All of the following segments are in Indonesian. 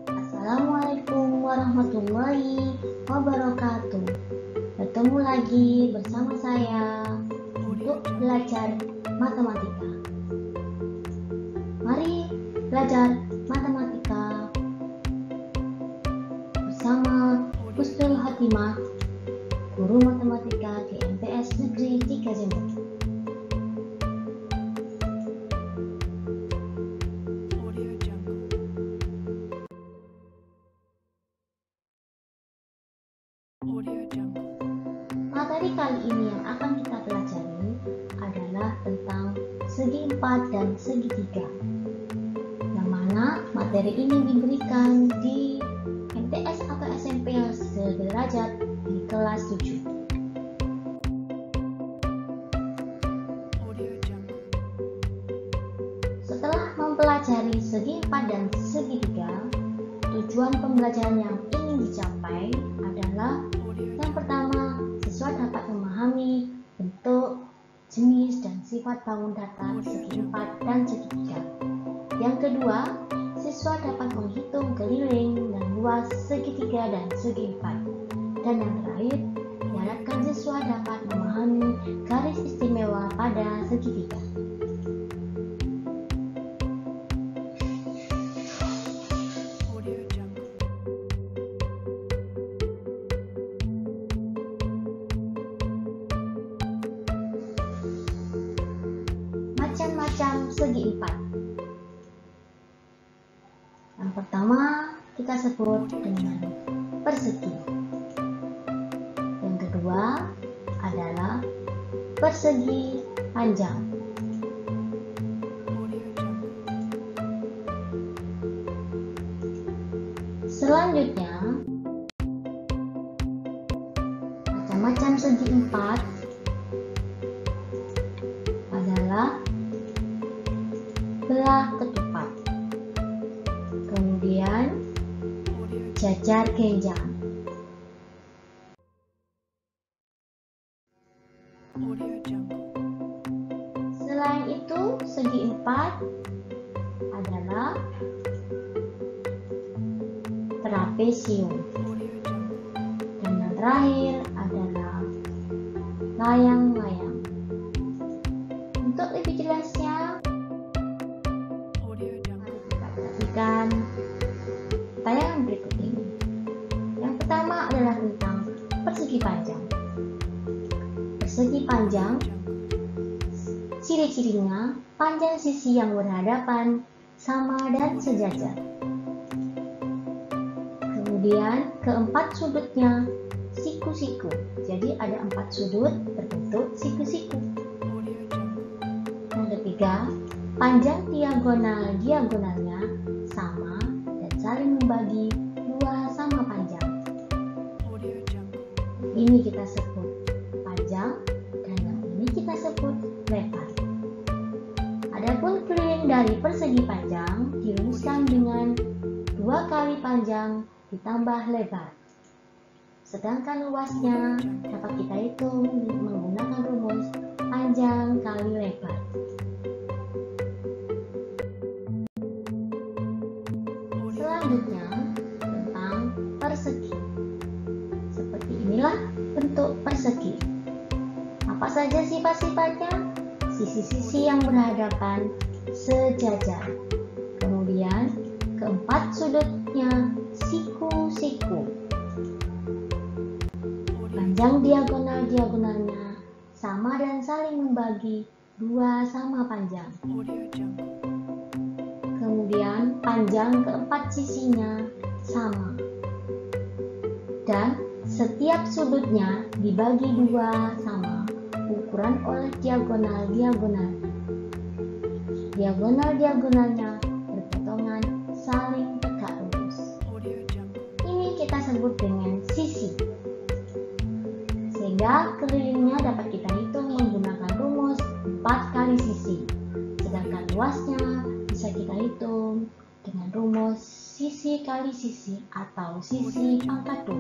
Assalamualaikum warahmatullahi wabarakatuh. Bertemu lagi bersama saya untuk belajar matematika. Mari belajar matematika bersama Husnul Hatimah, guru matematika di MTS Negeri 3 Jember. Materi kali ini yang akan kita pelajari adalah tentang segi 4 dan segi 3, yang mana materi ini diberikan di MTS atau SMP sederajat di kelas 7. Setelah mempelajari segi 4 dan segi 3, tujuan pembelajaran yang ingin dicapai adalah yang pertama, siswa dapat memahami bentuk, jenis, dan sifat bangun datar segi 4 dan segi 3. Yang kedua, siswa dapat menghitung keliling dan luas segi 3 dan segi 4. Dan yang terakhir, diharapkan siswa dapat memahami garis istimewa pada segi 3. Macam-macam segi 4. Yang pertama kita sebut dengan persegi. Yang kedua adalah persegi panjang. Selanjutnya, macam-macam segi 4 adalah belah ketupat, kemudian jajar genjang. Selain itu, segi 4 adalah trapesium. Dan yang terakhir adalah layang-layang. Untuk lebih jelasnya, perhatikan tayangan berikut ini. Yang pertama adalah tentang persegi panjang. Persegi panjang, ciri-cirinya panjang sisi yang berhadapan, sama dan sejajar. Kemudian keempat sudutnya siku-siku. Jadi ada 4 sudut berbentuk siku-siku. Yang ketiga, panjang diagonalnya sama dan saling membagi 2 sama panjang. Ini kita sebut panjang dan yang ini kita sebut lebar. Adapun keliling dari persegi panjang dirumuskan dengan 2 kali panjang ditambah lebar. Sedangkan luasnya dapat kita hitung menggunakan rumus panjang kali lebar. Selanjutnya tentang persegi. Seperti inilah bentuk persegi. Apa saja sifat-sifatnya? Sisi-sisi yang berhadapan sejajar. Kemudian keempat sudutnya siku-siku. Panjang diagonalnya sama dan saling membagi 2 sama panjang. Kemudian panjang keempat sisinya sama. Dan setiap sudutnya dibagi 2 sama ukuran oleh diagonal-diagonalnya. Diagonal-diagonalnya berpotongan saling tegak lurus. Ini kita sebut dengan sisi. Sehingga kelilingnya dapat kita hitung menggunakan rumus 4 kali sisi. Sedangkan luasnya bisa kita hitung dengan rumus sisi kali sisi atau sisi pangkat 2.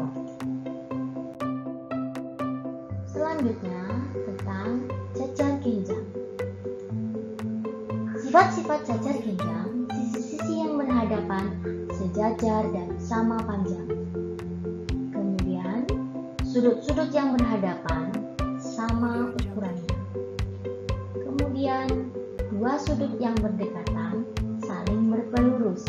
Selanjutnya tentang jajar genjang. Sifat-sifat jajar genjang, sisi-sisi berhadapan sejajar dan sama panjang. Kemudian, sudut-sudut yang berhadapan sama ukurannya. Kemudian, dua sudut yang berdekatan saling berpelurus.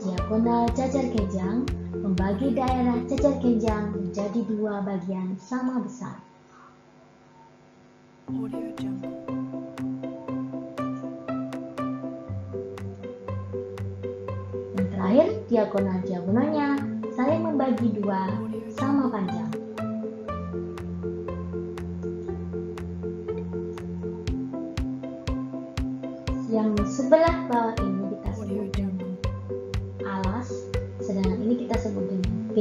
Diagonal jajar genjang membagi daerah jajar genjang menjadi dua bagian sama besar. Yang terakhir, diagonal-diagonalnya saling membagi dua sama panjang. Yang sebelah bawah ini kita sebut dengan alas, sedangkan ini kita sebut dengan B,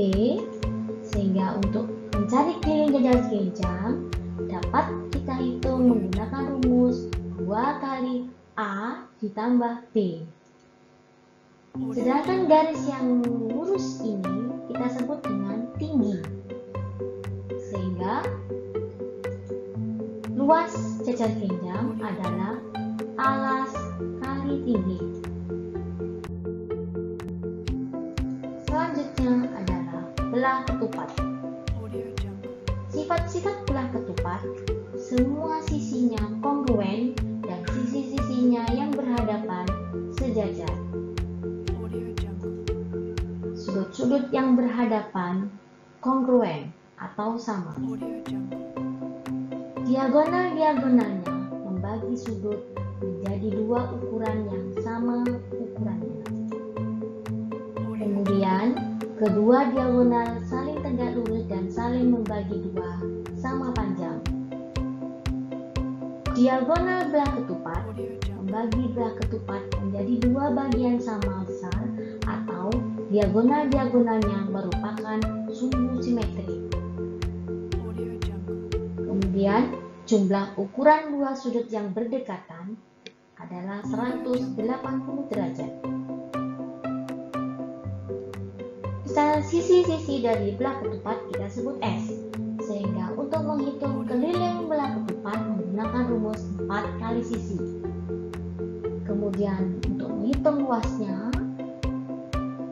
sehingga untuk mencari keliling jajar genjang dapat kita hitung menggunakan rumus 2 kali A ditambah B. Sedangkan garis yang lurus ini kita sebut dengan tinggi, sehingga luas jajar genjang adalah alas kali tinggi. Selanjutnya adalah belah ketupat. Sifat-sifat belah ketupat, semua sisinya kongruen dan sisi-sisinya yang berhadapan sejajar. Sudut-sudut yang berhadapan kongruen atau sama. Diagonal-diagonalnya membagi sudut menjadi dua ukuran yang sama ukurannya. Kemudian, kedua diagonal saling tegak lurus dan saling membagi dua sama panjang. Diagonal belah ketupat membagi belah ketupat menjadi dua bagian sama besar atau diagonal-diagonalnya merupakan sumbu simetri. Kemudian, jumlah ukuran dua sudut yang berdekatan adalah 180 derajat. Sisi-sisi dari belah ketupat kita sebut S, sehingga untuk menghitung keliling belah ketupat menggunakan rumus 4 kali sisi. Kemudian untuk menghitung luasnya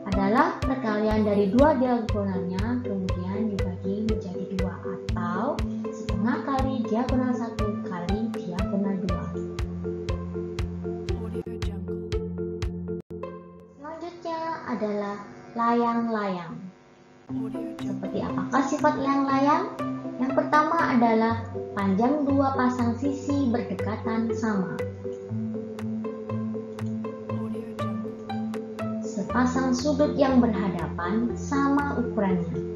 adalah perkalian dari dua diagonalnya kemudian dibagi menjadi 2 atau setengah kali diagonal 1 kali diagonal 2. Selanjutnya adalah layang-layang. Seperti apakah sifat layang-layang? Yang pertama adalah panjang dua pasang sisi berdekatan sama. Sepasang sudut yang berhadapan sama ukurannya.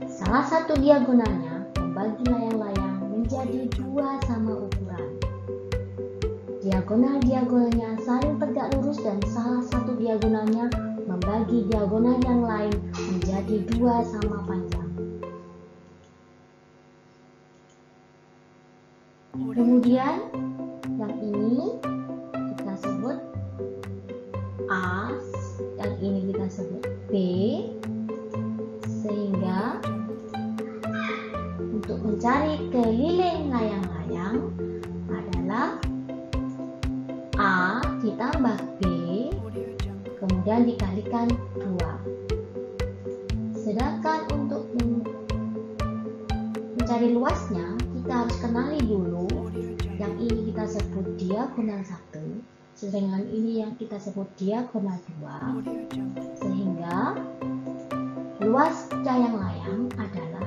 Salah satu diagonalnya membagi layang-layang menjadi dua sama ukuran. Diagonal-diagonalnya saling tegak lurus dan salah satu diagonalnya membagi diagonal yang lain menjadi dua sama panjang. Kemudian yang ini kita sebut A, yang ini kita sebut B, sehingga untuk mencari keliling layang-layang adalah A ditambah B kemudian dikalikan 2. Sedangkan untuk mencari luasnya kita harus kenali dulu yang ini kita sebut diagonal 1, sedangkan ini yang kita sebut diagonal 2, sehingga luas layang-layang adalah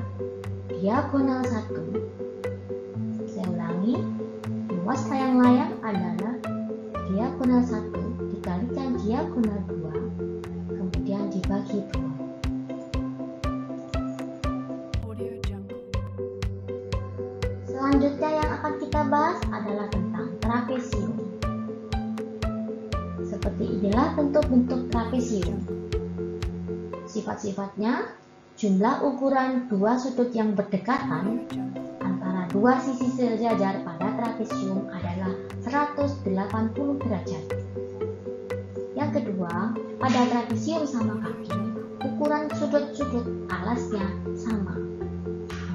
diagonal 1. Saya ulangi, luas layang-layang adalah diagonal 1 dikalikan diagonal 2 kemudian dibagi 2. Selanjutnya yang akan kita bahas adalah tentang trapesium. Seperti inilah bentuk-bentuk trapesium. Sifat-sifatnya, jumlah ukuran dua sudut yang berdekatan antara dua sisi sejajar pada trapesium adalah 180 derajat. Yang kedua, pada trapesium sama kaki, ukuran sudut-sudut alasnya sama.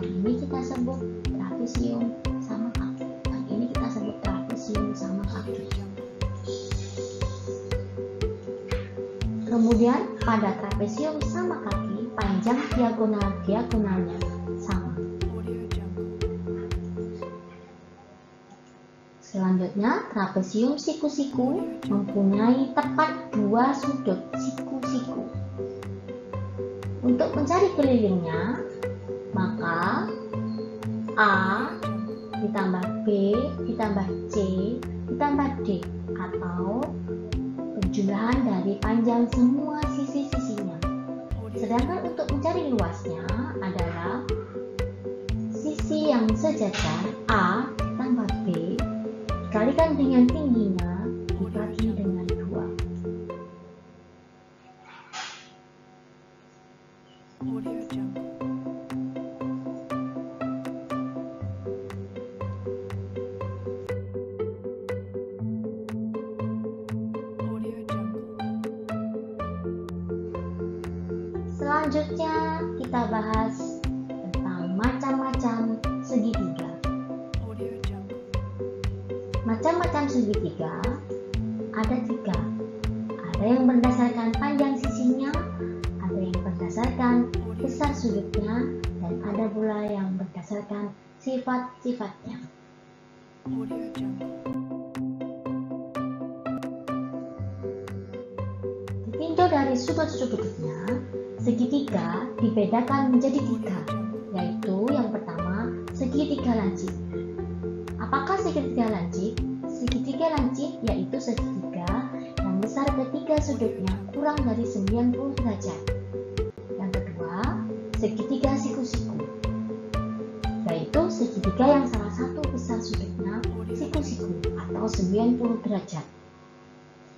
Yang ini kita sebut trapesium sama kaki. Yang ini kita sebut trapesium sama kaki. Kemudian pada trapesium sama kaki, panjang diagonalnya sama. Selanjutnya, trapesium siku-siku mempunyai tepat 2 sudut siku-siku. Untuk mencari kelilingnya, maka A ditambah B ditambah C ditambah D, atau penjumlahan dari panjang semua sisi-sisinya. Sedangkan untuk mencari luasnya adalah sisi yang sejajar A ditambah B dikalikan dengan tingginya dibagi dengan 2. Selanjutnya kita bahas tentang macam-macam segitiga. Macam-macam segitiga ada 3. Ada yang berdasarkan panjang sisinya, ada yang berdasarkan besar sudutnya, dan ada pula yang berdasarkan sifat-sifatnya. Ditinjau dari sudut-sudutnya, segitiga dibedakan menjadi 3, yaitu yang pertama segitiga lancip. Apakah segitiga lancip? Segitiga lancip yaitu segitiga yang besar ketiga sudutnya kurang dari 90 derajat. Yang kedua, segitiga siku-siku, yaitu segitiga yang salah satu besar sudutnya siku-siku atau 90 derajat.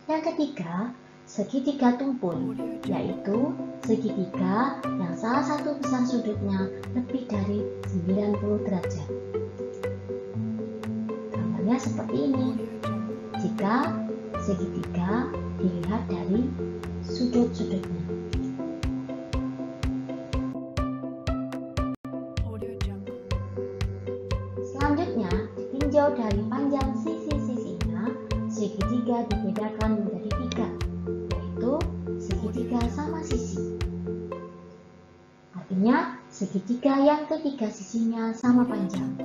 Yang ketiga, segitiga tumpul, yaitu segitiga yang salah satu besar sudutnya lebih dari 90 derajat. Gambarnya seperti ini. Jika segitiga dilihat dari sudut-sudutnya. Selanjutnya, ditinjau dari panjang sisi-sisinya, segitiga dibedakan menjadi 3, yaitu segitiga sama sisi. Artinya, segitiga yang ketiga sisinya sama panjang.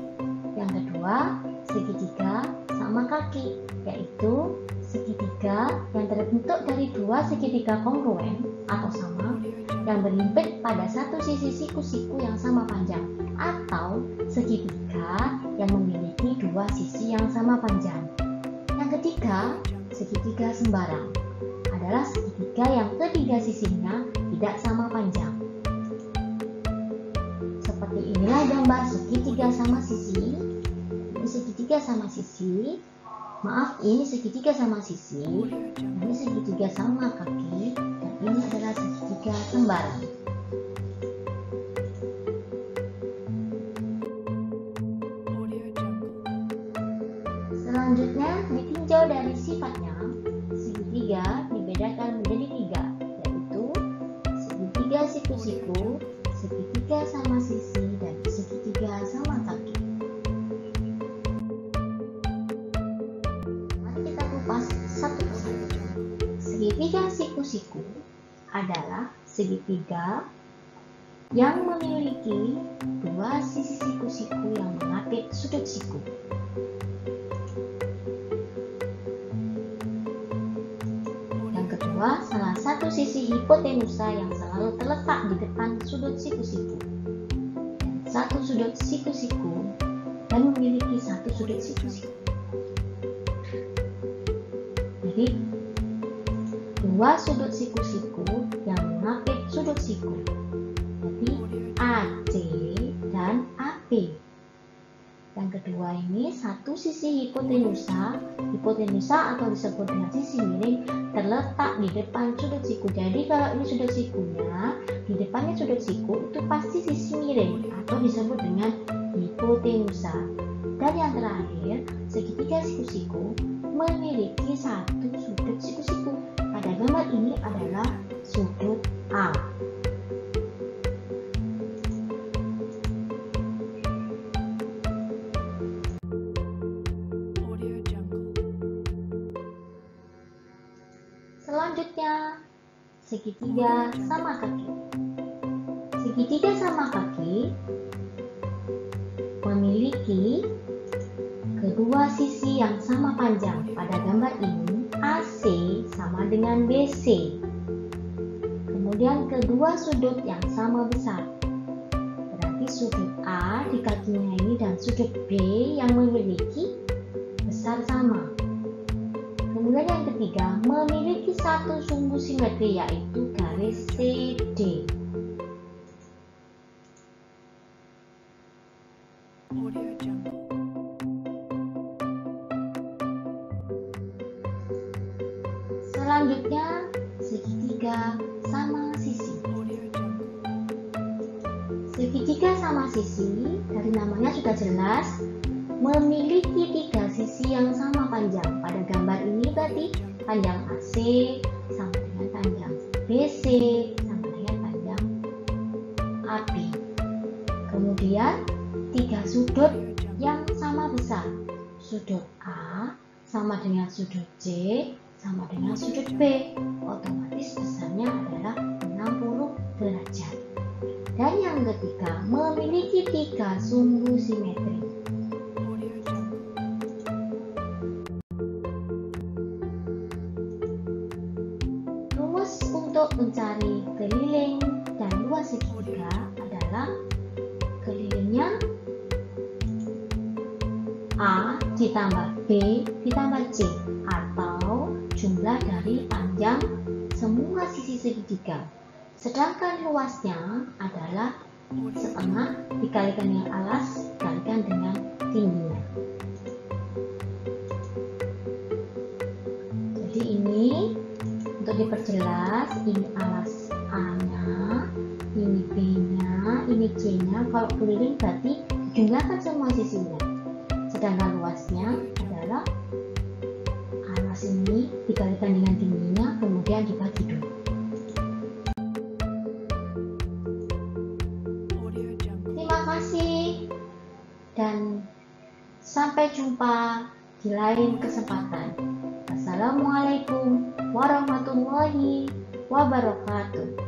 Yang kedua, segitiga sama kaki, yaitu segitiga yang terbentuk dari 2 segitiga kongruen atau sama yang berhimpit pada satu sisi siku-siku yang sama panjang, atau segitiga yang memiliki 2 sisi yang sama panjang. Yang ketiga, segitiga sembarang adalah segitiga yang ketiga sisinya tidak sama panjang. Seperti inilah gambar segitiga sama sisi. Ini segitiga sama sisi. Maaf, ini segitiga sama sisi. Ini segitiga sama kaki. Dan ini adalah segitiga sembarang. Selanjutnya, ditinjau dari sifatnya, segitiga dibedakan menjadi 3, yaitu segitiga siku-siku, segitiga sama sisi, dan segitiga sama kaki. Mari kita kupas satu persatu. Segitiga siku-siku adalah segitiga yang memiliki 2 sisi siku-siku yang mengapit sudut siku. Salah satu sisi hipotenusa yang selalu terletak di depan sudut siku-siku, dan satu sudut siku-siku dan memiliki satu sudut siku-siku. Jadi 2 sudut siku-siku yang mengapit sudut siku, jadi AC dan AP. Yang kedua ini satu sisi hipotenusa atau disebut dengan sisi miring terletak di depan sudut siku. Jadi kalau ini sudut sikunya, di depannya sudut siku itu pasti sisi miring atau disebut dengan hipotenusa. Dan yang terakhir, segitiga siku-siku memiliki satu sudut siku-siku. Pada gambar ini adalah sudut A. Selanjutnya, segitiga sama kaki. Segitiga sama kaki memiliki kedua sisi yang sama panjang. Pada gambar ini AC sama dengan BC. Kemudian kedua sudut yang sama besar. Berarti sudut A di kakinya ini dan sudut B yang memiliki besar sama. Kemudian yang ketiga memiliki satu sumbu simetri yaitu garis CD. Selanjutnya segitiga sama sisi. Segitiga sama sisi dari namanya sudah jelas memiliki 3 sisi yang sama panjang. Pada gambar ini berarti panjang AC sama dengan panjang BC sama dengan panjang AB. Kemudian 3 sudut yang sama besar. Sudut A sama dengan sudut C sama dengan sudut B, otomatis besarnya adalah 60 derajat. Dan yang ketiga memiliki 3 sumbu simetri. Rumus untuk mencari keliling dan luas segitiga adalah kelilingnya A ditambah B ditambah C, atau jumlah dari panjang semua sisi segitiga. Sedangkan luasnya adalah setengah dikalikan dengan alas dikalikan dengan tingginya. Jadi ini untuk diperjelas, ini alas A-nya, ini B-nya, ini C-nya. Kalau keliling berarti dijumlahkan semua sisinya. Sedangkan luasnya adalah alas ini dikalikan dengan tingginya, kemudian dibagi 2. Terima kasih dan sampai jumpa di lain kesempatan. Assalamualaikum warahmatullahi wabarakatuh.